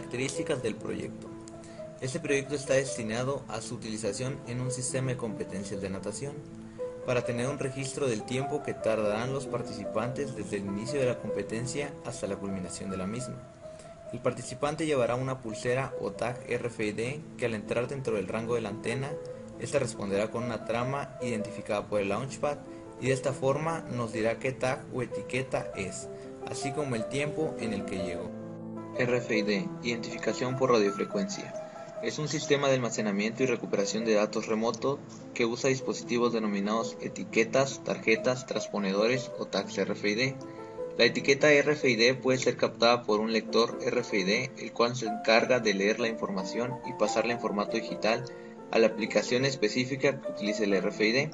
Características del proyecto. Este proyecto está destinado a su utilización en un sistema de competencias de natación, para tener un registro del tiempo que tardarán los participantes desde el inicio de la competencia hasta la culminación de la misma. El participante llevará una pulsera o tag RFID que al entrar dentro del rango de la antena, esta responderá con una trama identificada por el Launchpad y de esta forma nos dirá qué tag o etiqueta es, así como el tiempo en el que llegó. RFID, identificación por radiofrecuencia. Es un sistema de almacenamiento y recuperación de datos remoto que usa dispositivos denominados etiquetas, tarjetas, transponedores o tags RFID. La etiqueta RFID puede ser captada por un lector RFID, el cual se encarga de leer la información y pasarla en formato digital a la aplicación específica que utilice el RFID.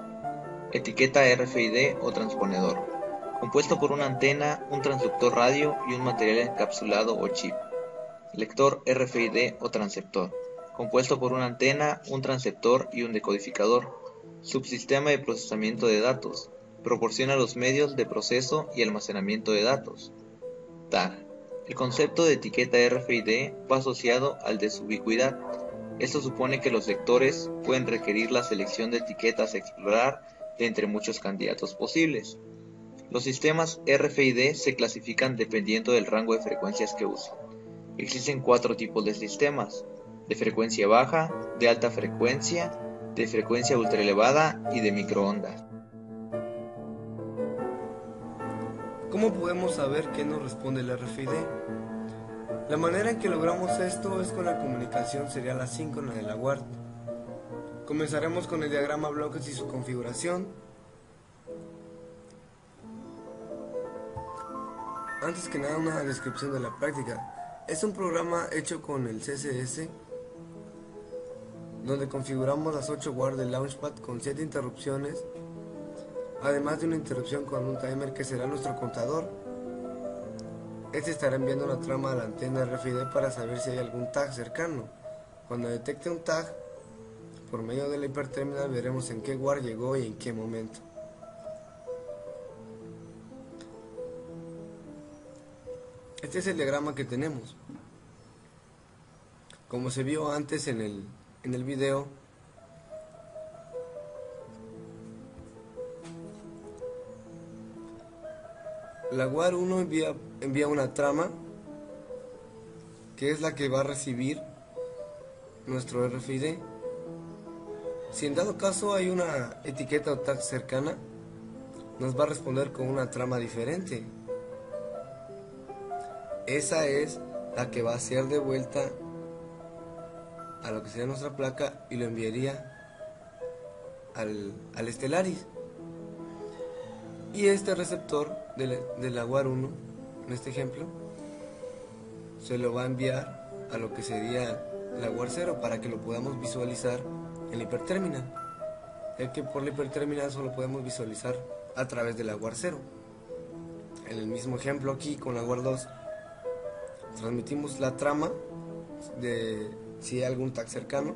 Etiqueta RFID o transponedor, compuesto por una antena, un transductor radio y un material encapsulado o chip. Lector RFID o transceptor, compuesto por una antena, un transceptor y un decodificador. Subsistema de procesamiento de datos, proporciona los medios de proceso y almacenamiento de datos. Tag. El concepto de etiqueta RFID va asociado al de su ubicuidad. Esto supone que los lectores pueden requerir la selección de etiquetas a explorar de entre muchos candidatos posibles. Los sistemas RFID se clasifican dependiendo del rango de frecuencias que usan. Existen 4 tipos de sistemas: de frecuencia baja, de alta frecuencia, de frecuencia ultraelevada y de microondas. ¿Cómo podemos saber qué nos responde el RFID? La manera en que logramos esto es con la comunicación serial asíncrona de la UART. Comenzaremos con el diagrama bloques y su configuración. Antes que nada, una descripción de la práctica. Es un programa hecho con el CSS, donde configuramos las 8 WART del Launchpad con 7 interrupciones, además de una interrupción con un timer que será nuestro contador. Este estará enviando una trama a la antena RFID para saber si hay algún tag cercano. Cuando detecte un tag, por medio de la hiperterminal veremos en qué WART llegó y en qué momento. Este es el diagrama que tenemos. Como se vio antes en el video, la WAR 1 envía una trama que es la que va a recibir nuestro RFID. Si en dado caso hay una etiqueta o tag cercana, nos va a responder con una trama diferente. Esa es la que va a ser de vuelta a lo que sería nuestra placa y lo enviaría al Stellaris. Y este receptor de la WAR 1, en este ejemplo, se lo va a enviar a lo que sería la WAR 0 para que lo podamos visualizar en la hiperterminal, ya que por la hiperterminal solo podemos visualizar a través de la WAR 0. En el mismo ejemplo aquí con la WAR 2, transmitimos la trama de si hay algún tag cercano.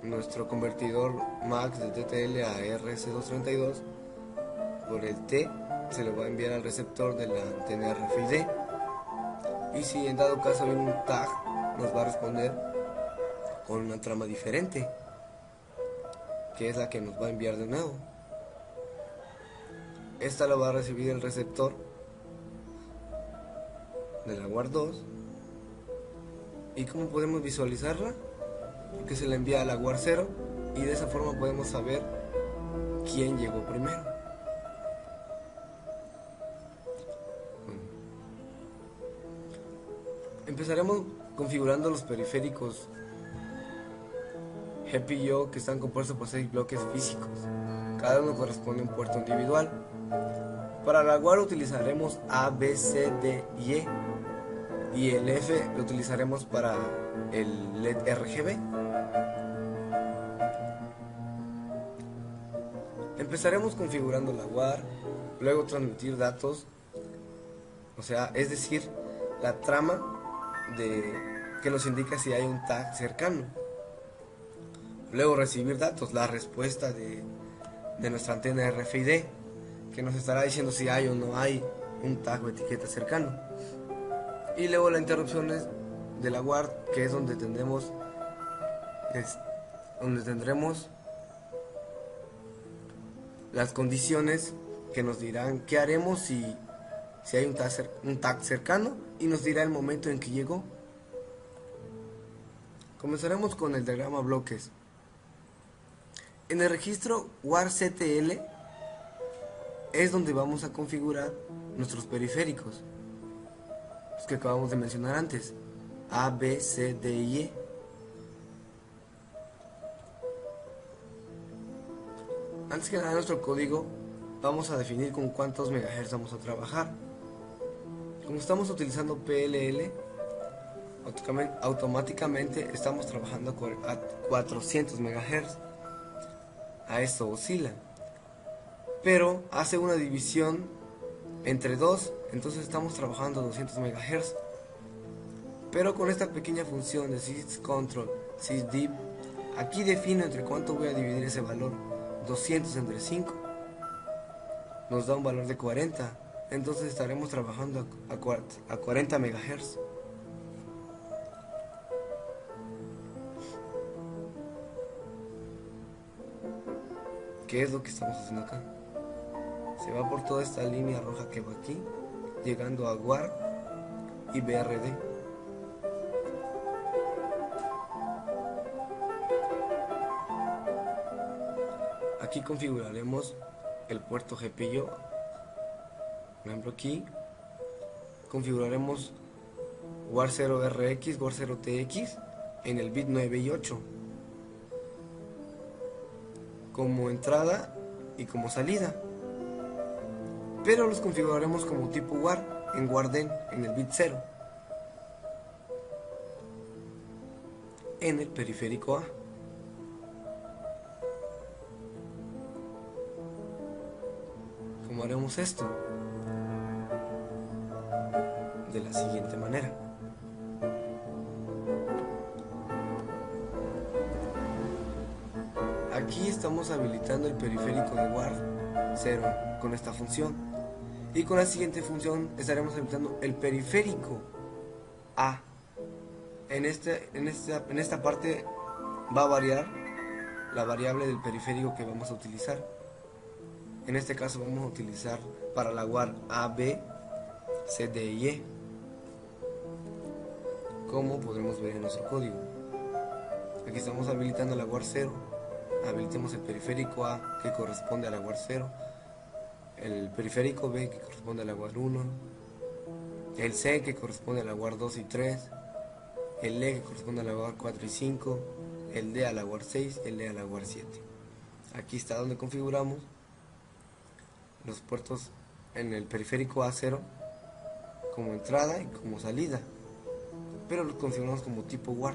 Nuestro convertidor MAX de TTL a RS232 por el T se lo va a enviar al receptor de la antena RFID, y si en dado caso hay un tag, nos va a responder con una trama diferente, que es la que nos va a enviar de nuevo. Esta la va a recibir el receptor de la WAR 2. ¿Y cómo podemos visualizarla? Porque se la envía a la WAR 0 y de esa forma podemos saber quién llegó primero. Empezaremos configurando los periféricos GPIO, que están compuestos por 6 bloques físicos. Cada uno corresponde a un puerto individual. Para la WAR utilizaremos A, B, C, D y E. Y el F lo utilizaremos para el LED RGB. Empezaremos configurando la WAR, luego transmitir datos, es decir, la trama que nos indica si hay un tag cercano. Luego recibir datos, la respuesta de nuestra antena RFID, que nos estará diciendo si hay o no hay un tag o etiqueta cercano. Y luego la interrupción es de la guard, que es donde tendremos las condiciones que nos dirán qué haremos si hay un tag cercano, y nos dirá el momento en que llegó. Comenzaremos con el diagrama bloques. En el registro warctl es donde vamos a configurar nuestros periféricos, los que acabamos de mencionar antes: A, B, C, D y E. Antes que nada, nuestro código vamos a definir con cuántos megahertz vamos a trabajar. Como estamos utilizando PLL, automáticamente estamos trabajando a 400 megahertz. A esto oscila, pero hace una división entre 2, entonces estamos trabajando a 200 megahertz. Pero con esta pequeña función de syscontrol sysdiv, aquí defino entre cuánto voy a dividir ese valor. 200 entre 5 nos da un valor de 40, entonces estaremos trabajando a 40 megahertz. ¿Qué es lo que estamos haciendo acá? Se va por toda esta línea roja que va aquí, llegando a WAR y BRD. Aquí configuraremos el puerto GPIO. Por ejemplo, aquí configuraremos WAR0RX, WAR0TX en el bit 9 y 8 como entrada y como salida, pero los configuraremos como tipo WAR en WARDEN en el bit 0 en el periférico A. ¿Cómo haremos esto? De la siguiente manera. Aquí estamos habilitando el periférico de WAR 0 con esta función, y con la siguiente función estaremos habilitando el periférico A. En esta parte va a variar la variable del periférico que vamos a utilizar. En este caso vamos a utilizar para la WAR A, B, C, D y E, como podemos ver en nuestro código. Aquí estamos habilitando la WAR 0. Habilitemos el periférico A, que corresponde a la WAR 0, el periférico B, que corresponde a la WAR 1, el C, que corresponde a la WAR 2 y 3, el E, que corresponde a la WAR 4 y 5, el D a la WAR 6 y el E a la WAR 7. Aquí está donde configuramos los puertos en el periférico A0 como entrada y como salida, pero los configuramos como tipo WAR.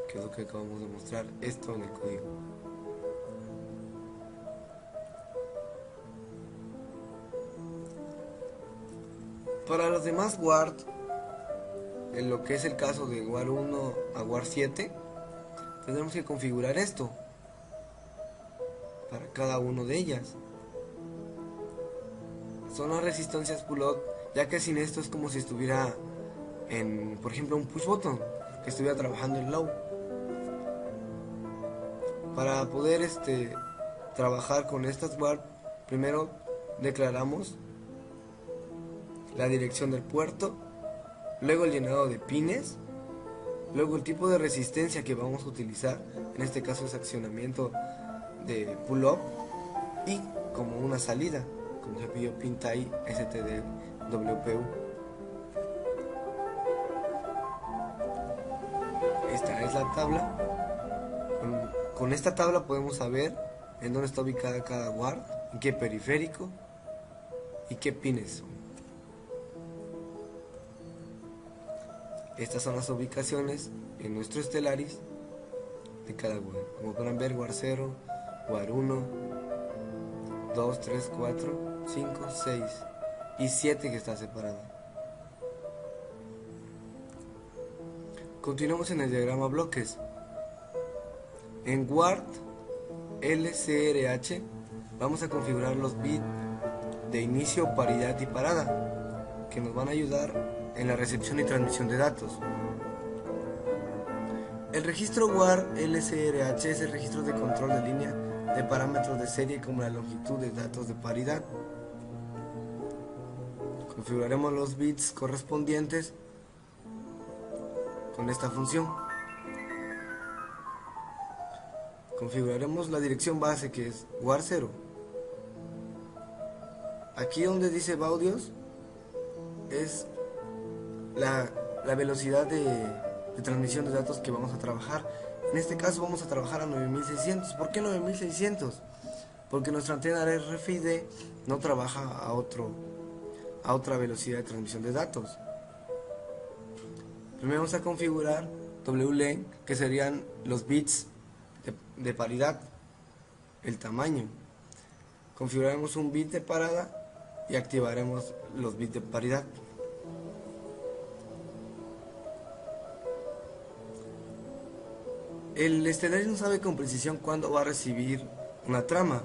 Que es lo que acabamos de mostrar, esto en el código. Para los demás WAR, en lo que es el caso de WAR 1 a WAR 7, tendremos que configurar esto para cada uno de ellas. Son las resistencias pull-up, ya que sin esto es como si estuviera en, por ejemplo, un push button, que estuviera trabajando en low. Para poder trabajar con estas WAR, primero declaramos la dirección del puerto, luego el llenado de pines, luego el tipo de resistencia que vamos a utilizar, en este caso es accionamiento de pull-up, y como una salida, como GPIO PIN-TIE STD-WPU. Esta es la tabla. Con esta tabla podemos saber en dónde está ubicada cada WAR, en qué periférico y qué pines son. Estas son las ubicaciones en nuestro Stellaris de cada WAR. Como podrán ver, WAR 0, WAR 1, 2, 3, 4, 5, 6 y 7 que está separado. Continuamos en el diagrama bloques. En WAR LCRH vamos a configurar los bits de inicio, paridad y parada, que nos van a ayudar en la recepción y transmisión de datos. El registro WAR LCRH es el registro de control de línea de parámetros de serie como la longitud de datos de paridad. Configuraremos los bits correspondientes con esta función. Configuraremos la dirección base, que es WAR 0. Aquí donde dice baudios es la velocidad de transmisión de datos que vamos a trabajar. En este caso vamos a trabajar a 9600. ¿Por qué 9600? Porque nuestra antena RFID no trabaja a otra velocidad de transmisión de datos. Primero vamos a configurar WLAN, que serían los bits de paridad, el tamaño. Configuraremos un bit de parada y activaremos los bits de paridad. El Stellaris no sabe con precisión cuándo va a recibir una trama.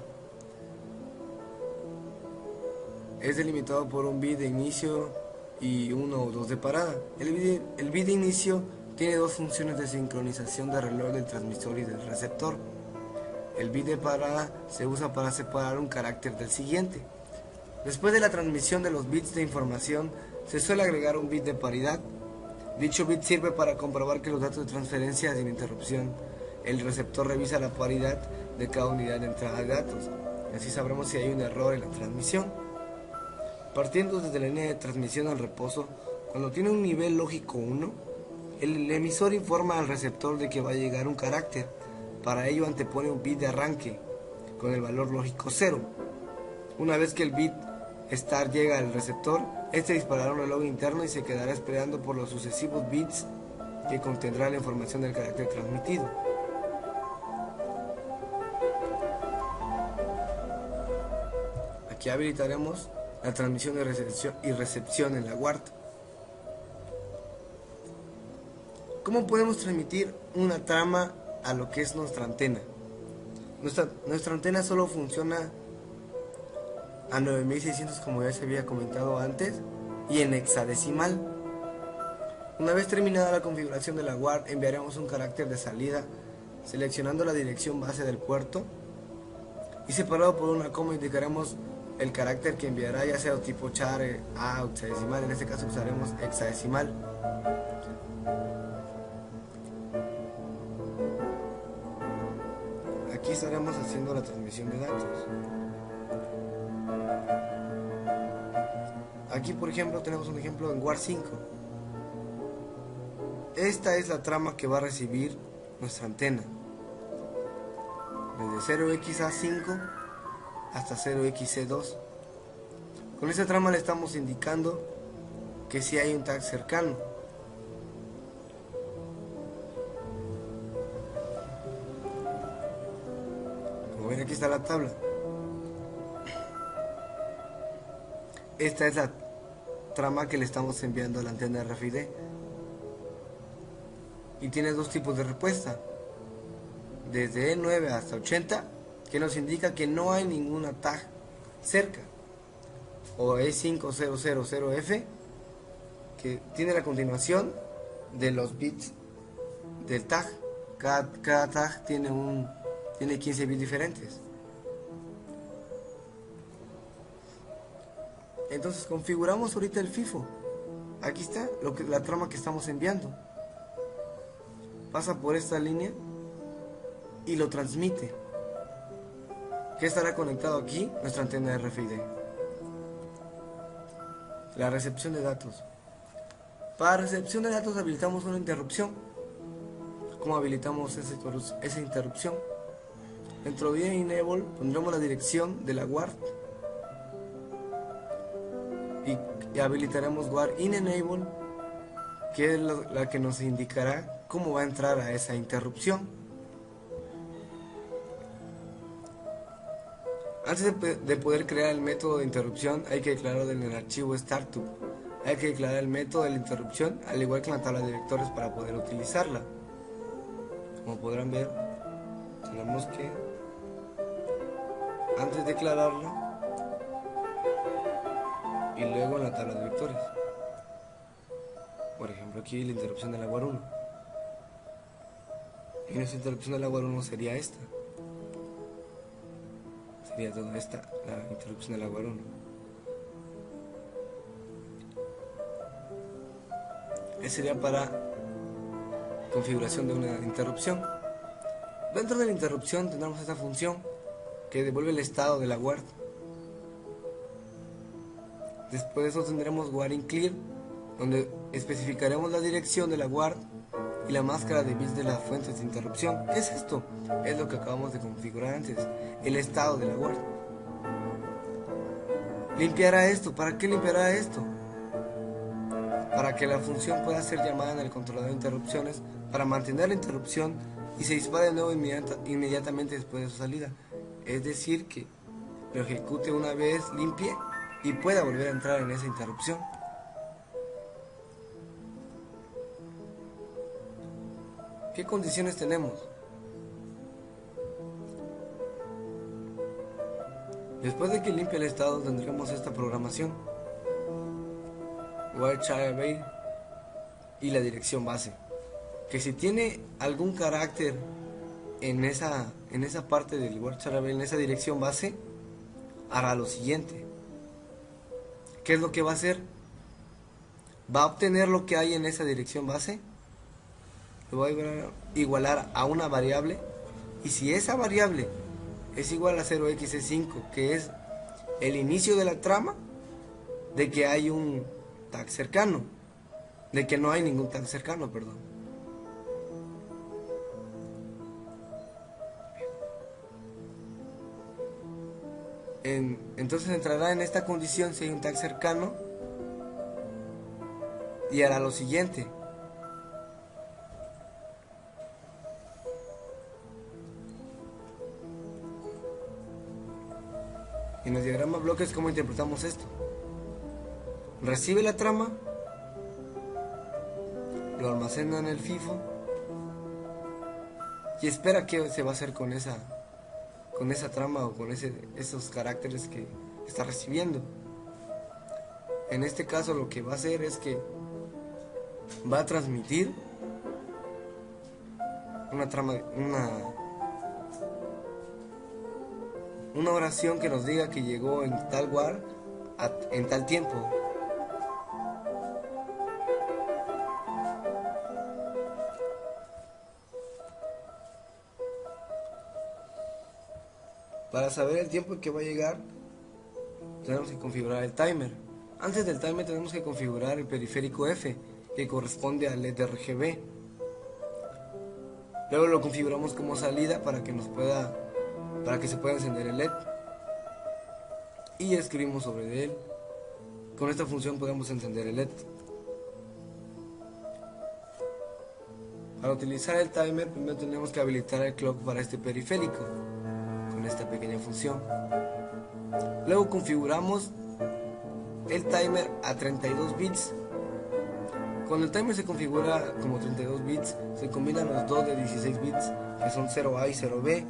Es delimitado por un bit de inicio y uno o dos de parada. El bit de inicio tiene dos funciones de sincronización de reloj del transmisor y del receptor. El bit de parada se usa para separar un carácter del siguiente. Después de la transmisión de los bits de información, se suele agregar un bit de paridad. Dicho bit sirve para comprobar que los datos de transferencia sin interrupción. El receptor revisa la paridad de cada unidad de entrada de datos. Así sabremos si hay un error en la transmisión. Partiendo desde la línea de transmisión al reposo, cuando tiene un nivel lógico 1, el emisor informa al receptor de que va a llegar un carácter. Para ello antepone un bit de arranque con el valor lógico 0. Una vez que el bit start llega al receptor, este disparará un reloj interno y se quedará esperando por los sucesivos bits que contendrá la información del carácter transmitido. Aquí habilitaremos la transmisión y recepción en la WART. ¿Cómo podemos transmitir una trama a lo que es nuestra antena? Nuestra antena solo funciona a 9600, como ya se había comentado antes, y en hexadecimal. Una vez terminada la configuración de la WART, enviaremos un carácter de salida seleccionando la dirección base del puerto y separado por una coma indicaremos el carácter que enviará, ya sea tipo char, A o hexadecimal. En este caso usaremos hexadecimal. Aquí estaremos haciendo la transmisión de datos. Aquí, por ejemplo, tenemos un ejemplo en WAR 5. Esta es la trama que va a recibir nuestra antena. Desde 0xA5 hasta 0xC2. Con esta trama le estamos indicando que si hay un tag cercano. Como ven, aquí está la tabla. Esta es la trama que le estamos enviando a la antena RFID. Y tiene dos tipos de respuesta. Desde E9 hasta 80, que nos indica que no hay ninguna tag cerca. O E5000F, que tiene la continuación de los bits del tag. Cada tag tiene 15 bits diferentes. Entonces configuramos ahorita el FIFO. Aquí está la trama que estamos enviando. Pasa por esta línea y lo transmite. ¿Qué estará conectado aquí? Nuestra antena RFID. La recepción de datos. Para recepción de datos habilitamos una interrupción. ¿Cómo habilitamos esa interrupción? Dentro de Enable pondremos la dirección de la WART y habilitaremos WAR in Enable, que es la que nos indicará cómo va a entrar a esa interrupción. Antes de poder crear el método de interrupción hay que declararlo en el archivo startup. Hay que declarar el método de la interrupción al igual que en la tabla de vectores para poder utilizarla. Como podrán ver, tenemos que antes de declararla y luego en la tabla de vectores. Por ejemplo, aquí la interrupción del agua 1. Y nuestra interrupción del agua 1 sería esta. Sería toda esta, la interrupción del agua 1. Ese sería para configuración de una interrupción. Dentro de la interrupción tendremos esta función que devuelve el estado de la guard. Después de eso tendremos ward_in_clear, donde especificaremos la dirección de la guard y la máscara de bits de las fuentes de interrupción. ¿Qué es esto? Es lo que acabamos de configurar antes, el estado de la guard. Limpiará esto. ¿Para qué limpiará esto? Para que la función pueda ser llamada en el controlador de interrupciones para mantener la interrupción y se dispare de nuevo inmediatamente después de su salida. Es decir, que lo ejecute una vez, limpie y pueda volver a entrar en esa interrupción. ¿Qué condiciones tenemos? Después de que limpie el estado tendremos esta programación: where_child_array y la dirección base, que si tiene algún carácter en esa parte del where_child_array, en esa dirección base, hará lo siguiente. ¿Qué es lo que va a hacer? Va a obtener lo que hay en esa dirección base, lo va a igualar a una variable, y si esa variable es igual a 0xc5, que es el inicio de la trama, de que hay un tag cercano, de que no hay ningún tag cercano, perdón. Entonces entrará en esta condición si hay un tag cercano y hará lo siguiente. En el diagrama bloques, ¿cómo interpretamos esto? Recibe la trama, lo almacena en el FIFO y espera qué se va a hacer con esa trama o con esos caracteres que está recibiendo. En este caso lo que va a hacer es que va a transmitir una oración que nos diga que llegó en tal ward en tal tiempo. Para saber el tiempo en que va a llegar, tenemos que configurar el timer. Antes del timer tenemos que configurar el periférico F, que corresponde al LED RGB. Luego lo configuramos como salida para que se pueda encender el LED. Y escribimos sobre él. Con esta función podemos encender el LED. Para utilizar el timer, primero tenemos que habilitar el clock para este periférico, con esta pequeña función. Luego configuramos el timer a 32 bits. Cuando el timer se configura como 32 bits, se combinan los dos de 16 bits, que son 0A y 0B.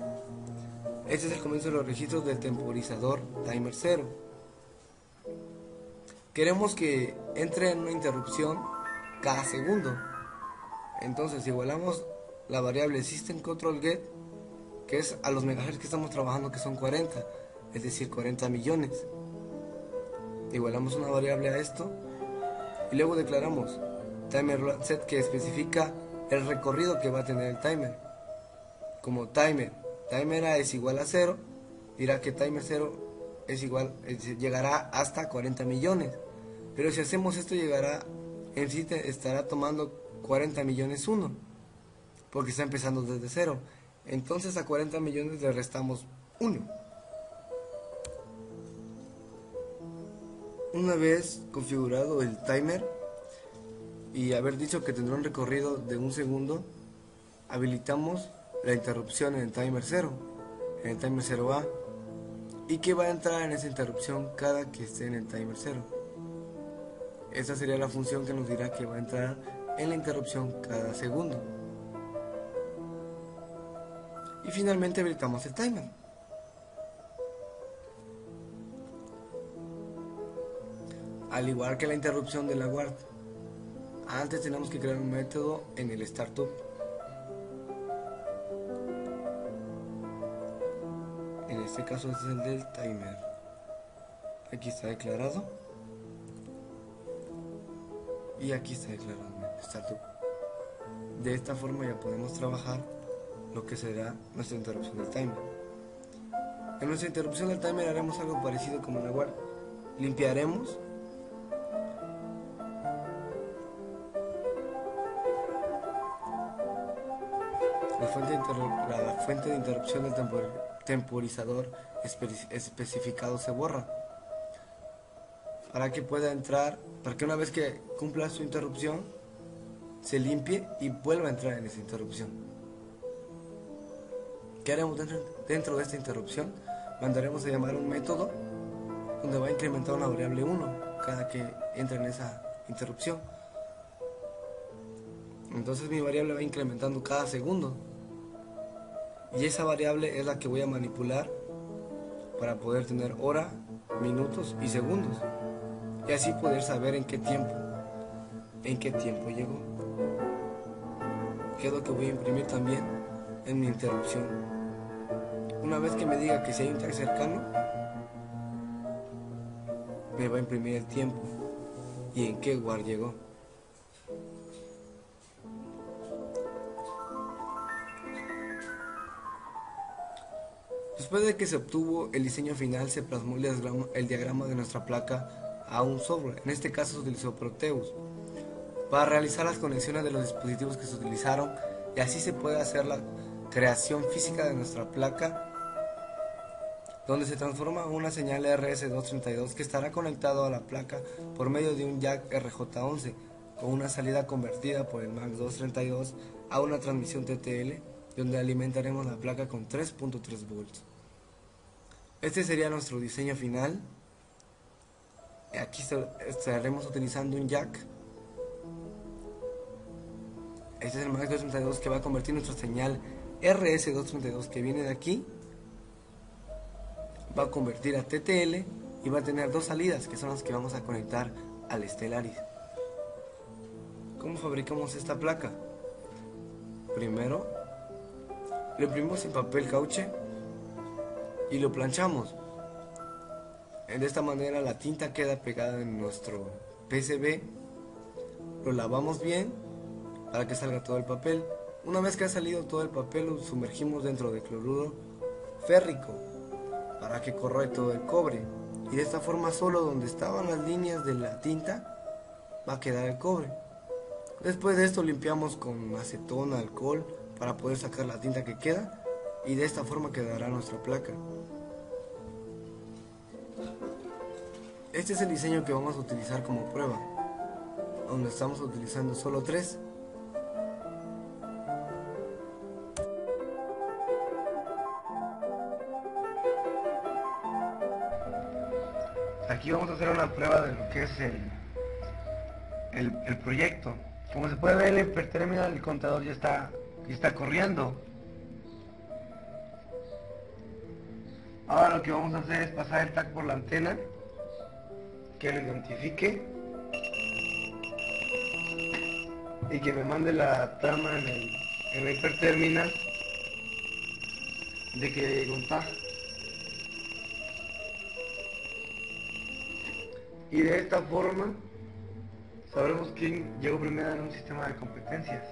Este es el comienzo de los registros del temporizador timer 0. Queremos que entre en una interrupción cada segundo. Entonces igualamos la variable system_control_get, que es a los megahertz que estamos trabajando, que son 40, es decir, 40 millones. Igualamos una variable a esto y luego declaramos timer_set, que especifica el recorrido que va a tener el timer. Como timer A es igual a 0, dirá que timer 0 llegará hasta 40 millones. Pero si hacemos esto, estará tomando 40 millones 1, porque está empezando desde 0. Entonces a 40 millones le restamos 1. Una vez configurado el timer y haber dicho que tendrá un recorrido de 1 segundo, habilitamos la interrupción en el timer 0, en el timer 0A, y que va a entrar en esa interrupción cada que esté en el timer 0. Esta sería la función que nos dirá que va a entrar en la interrupción cada segundo. Y finalmente habilitamos el timer. al igual que la interrupción de la guard. Antes tenemos que crear un método en el startup. En este caso este es el del timer. Aquí está declarado. Y aquí está declarado en el startup. De esta forma ya podemos trabajar lo que será nuestra interrupción del timer. En nuestra interrupción del timer haremos algo parecido como en la guard. Limpiaremos la fuente de interrupción del temporizador especificado se borra para que pueda entrar, para que una vez que cumpla su interrupción se limpie y vuelva a entrar en esa interrupción. ¿Qué haremos dentro de esta interrupción? Mandaremos a llamar un método donde va a incrementar una variable 1 cada que entre en esa interrupción. Entonces mi variable va incrementando cada segundo. Y esa variable es la que voy a manipular para poder tener hora, minutos y segundos. Y así poder saber en qué tiempo llegó. Que es lo que voy a imprimir también en mi interrupción. Una vez que me diga que si hay un tag cercano, me va a imprimir el tiempo y en qué guard llegó. Después de que se obtuvo el diseño final, se plasmó el diagrama de nuestra placa a un software. En este caso se utilizó Proteus para realizar las conexiones de los dispositivos que se utilizaron, y así se puede hacer la creación física de nuestra placa, donde se transforma una señal RS232 que estará conectado a la placa por medio de un jack RJ11 con una salida convertida por el MAX232 a una transmisión TTL, donde alimentaremos la placa con 3.3 volts. Este sería nuestro diseño final. Aquí estaremos utilizando un jack. Este es el MAX232 que va a convertir nuestra señal RS232 que viene de aquí, va a convertir a TTL y va a tener dos salidas que son las que vamos a conectar al Stellaris. ¿Cómo fabricamos esta placa? Primero lo imprimimos en papel cauche y lo planchamos. De esta manera la tinta queda pegada en nuestro PCB. Lo lavamos bien para que salga todo el papel. Una vez que ha salido todo el papel, lo sumergimos dentro de cloruro férrico para que corroe todo el cobre, y de esta forma solo donde estaban las líneas de la tinta va a quedar el cobre. Después de esto limpiamos con acetona, alcohol, para poder sacar la tinta que queda, y de esta forma quedará nuestra placa. Este es el diseño que vamos a utilizar como prueba, donde estamos utilizando solo 3. Aquí vamos a hacer una prueba de lo que es el proyecto. Como se puede ver en el hiperterminal, el contador ya está corriendo. Ahora lo que vamos a hacer es pasar el tag por la antena, que lo identifique y que me mande la trama en el hiperterminal de que llegó un tag. Y de esta forma sabremos quién llegó primero en un sistema de competencias.